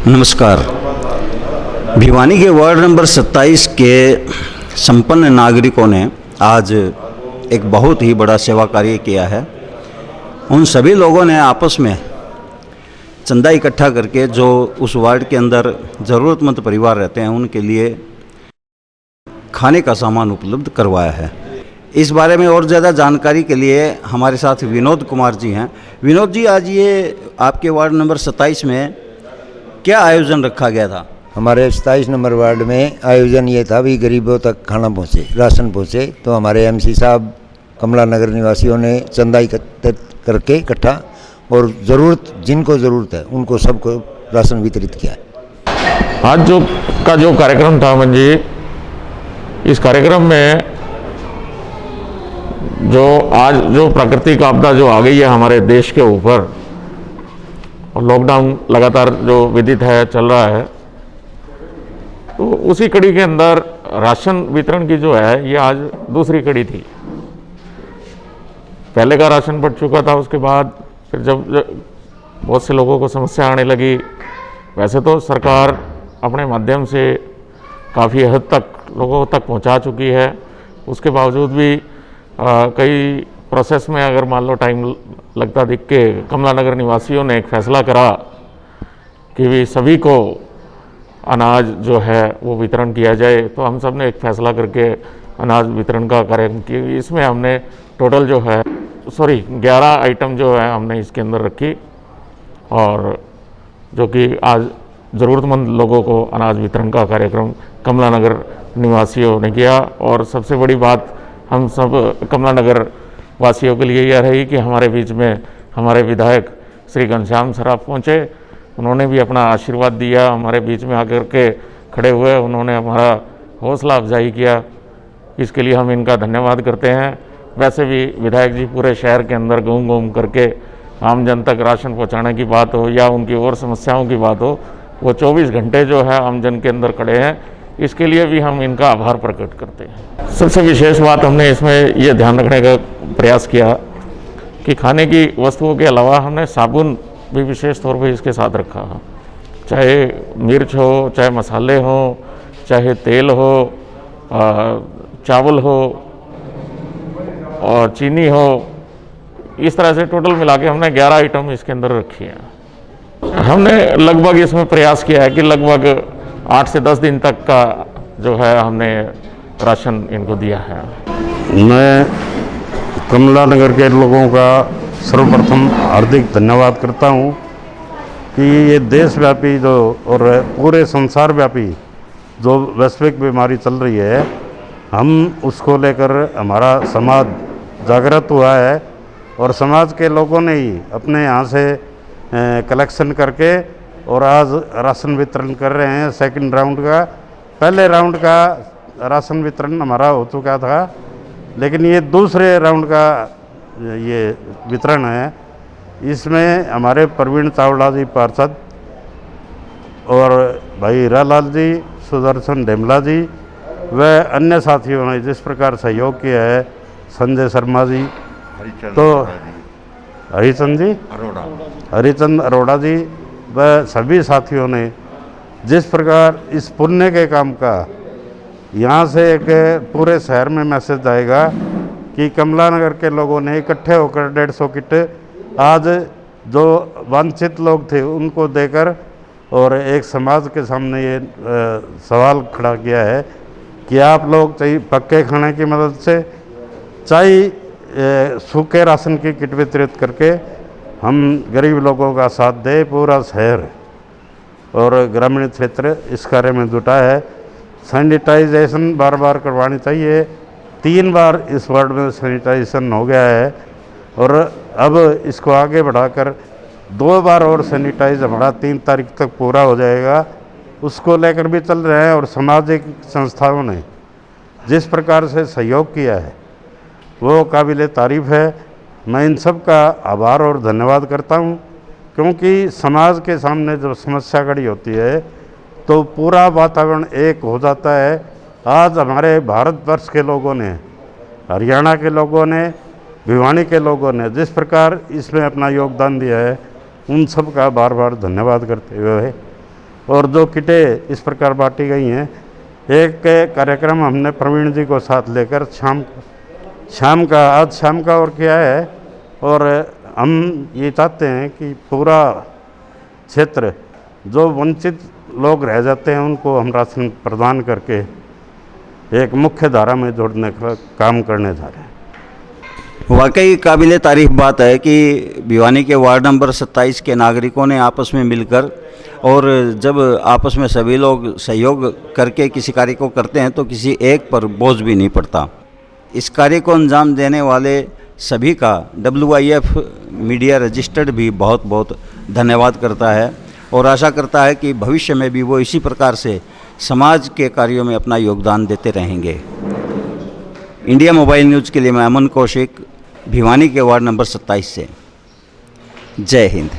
नमस्कार। भिवानी के ward number 27 के संपन्न नागरिकों ने आज एक बहुत ही बड़ा सेवा कार्य किया है। उन सभी लोगों ने आपस में चंदा इकट्ठा करके जो उस वार्ड के अंदर ज़रूरतमंद परिवार रहते हैं उनके लिए खाने का सामान उपलब्ध करवाया है। इस बारे में और ज़्यादा जानकारी के लिए हमारे साथ विनोद कुमार जी हैं। विनोद जी, आज ये आपके वार्ड नंबर 27 में क्या आयोजन रखा गया था? हमारे 27 नंबर वार्ड में आयोजन ये था भी गरीबों तक खाना पहुँचे, राशन पहुँचे। तो हमारे एमसी साहब कमला नगर निवासियों ने चंदा एकत्रित करके इकट्ठा और ज़रूरत जिनको ज़रूरत है उनको सबको राशन वितरित किया है। आज जो कार्यक्रम था अमन जी, इस कार्यक्रम में जो प्राकृतिक आपदा जो आ गई है हमारे देश के ऊपर और लॉकडाउन लगातार जो विदित है चल रहा है, तो उसी कड़ी के अंदर राशन वितरण की जो है ये आज दूसरी कड़ी थी। पहले का राशन बढ़ चुका था, उसके बाद फिर जब बहुत से लोगों को समस्या आने लगी, वैसे तो सरकार अपने माध्यम से काफ़ी हद तक लोगों तक पहुंचा चुकी है। उसके बावजूद भी कई प्रोसेस में अगर मान लो टाइम लगता दिख के कमला नगर निवासियों ने एक फ़ैसला करा कि भी सभी को अनाज जो है वो वितरण किया जाए। तो हम सब ने एक फ़ैसला करके अनाज वितरण का कार्यक्रम किया। इसमें हमने टोटल जो है 11 आइटम जो है हमने इसके अंदर रखी और जो कि आज ज़रूरतमंद लोगों को अनाज वितरण का कार्यक्रम कमला नगर निवासियों ने किया। और सबसे बड़ी बात हम सब कमला नगर वासियों के लिए यह रही कि हमारे बीच में हमारे विधायक श्री घनश्याम सराफ पहुँचे। उन्होंने भी अपना आशीर्वाद दिया, हमारे बीच में आकर के खड़े हुए, उन्होंने हमारा हौसला अफजाई किया। इसके लिए हम इनका धन्यवाद करते हैं। वैसे भी विधायक जी पूरे शहर के अंदर घूम घूम करके आम जन तक राशन पहुंचाने की बात हो या उनकी और समस्याओं की बात हो, वो 24 घंटे जो है आम जन के अंदर खड़े हैं। इसके लिए भी हम इनका आभार प्रकट करते हैं। सबसे विशेष बात हमने इसमें ये ध्यान रखने का प्रयास किया कि खाने की वस्तुओं के अलावा हमने साबुन भी विशेष तौर पर इसके साथ रखा। चाहे मिर्च हो, चाहे मसाले हो, चाहे तेल हो, चावल हो और चीनी हो, इस तरह से टोटल मिला के हमने 11 आइटम इसके अंदर रखी हैं। हमने लगभग इसमें प्रयास किया है कि लगभग 8 से 10 दिन तक का जो है हमने राशन इनको दिया है। मैं कमला नगर के लोगों का सर्वप्रथम हार्दिक धन्यवाद करता हूं कि ये देशव्यापी जो और पूरे संसार व्यापी जो वैश्विक बीमारी चल रही है, हम उसको लेकर हमारा समाज जागृत हुआ है और समाज के लोगों ने ही अपने यहाँ से कलेक्शन करके और आज राशन वितरण कर रहे हैं। सेकंड राउंड का, पहले राउंड का राशन वितरण हमारा हो चुका था, लेकिन ये दूसरे राउंड का ये वितरण है। इसमें हमारे प्रवीण चावड़ा जी पार्षद और भाई हीरालाल जी, सुदर्शन डेमला जी व अन्य साथियों ने जिस प्रकार सहयोग किया है, संजय शर्मा जी, तो हरिचंद अरोड़ा जी व सभी साथियों ने जिस प्रकार इस पुण्य के काम का यहाँ से एक पूरे शहर में मैसेज आएगा कि कमला नगर के लोगों ने इकट्ठे होकर 150 किट आज जो वंचित लोग थे उनको देकर और एक समाज के सामने ये सवाल खड़ा किया है कि आप लोग चाहे पक्के खाने की मदद से, चाहे सूखे राशन की किट वितरित करके हम गरीब लोगों का साथ दे। पूरा शहर और ग्रामीण क्षेत्र इस कार्य में जुटा है। सैनिटाइजेशन बार बार करवानी चाहिए। 3 बार इस वार्ड में सैनिटाइजेशन हो गया है और अब इसको आगे बढ़ाकर 2 बार और सैनिटाइज हमारा 3 तारीख तक पूरा हो जाएगा। उसको लेकर भी चल रहे हैं और सामाजिक संस्थाओं ने जिस प्रकार से सहयोग किया है वो काबिले तारीफ़ है। मैं इन सब का आभार और धन्यवाद करता हूँ, क्योंकि समाज के सामने जब समस्या खड़ी होती है तो पूरा वातावरण एक हो जाता है। आज हमारे भारतवर्ष के लोगों ने, हरियाणा के लोगों ने, भिवानी के लोगों ने जिस प्रकार इसमें अपना योगदान दिया है, उन सब का बार बार धन्यवाद करते हुए और 2 किटें इस प्रकार बांटी गई हैं। एक कार्यक्रम हमने प्रवीण जी को साथ लेकर शाम का और किया है। और हम ये चाहते हैं कि पूरा क्षेत्र जो वंचित लोग रह जाते हैं उनको हम राशन प्रदान करके एक मुख्य धारा में जोड़ने का काम करने जा रहे हैं। वाकई काबिले तारीफ बात है कि भिवानी के वार्ड नंबर 27 के नागरिकों ने आपस में मिलकर, और जब आपस में सभी लोग सहयोग करके किसी कार्य को करते हैं तो किसी एक पर बोझ भी नहीं पड़ता। इस कार्य को अंजाम देने वाले सभी का WIF मीडिया रजिस्टर्ड भी बहुत बहुत धन्यवाद करता है और आशा करता है कि भविष्य में भी वो इसी प्रकार से समाज के कार्यों में अपना योगदान देते रहेंगे। इंडिया मोबाइल न्यूज़ के लिए मैं अमन कौशिक, भिवानी के वार्ड नंबर 27 से। जय हिंद।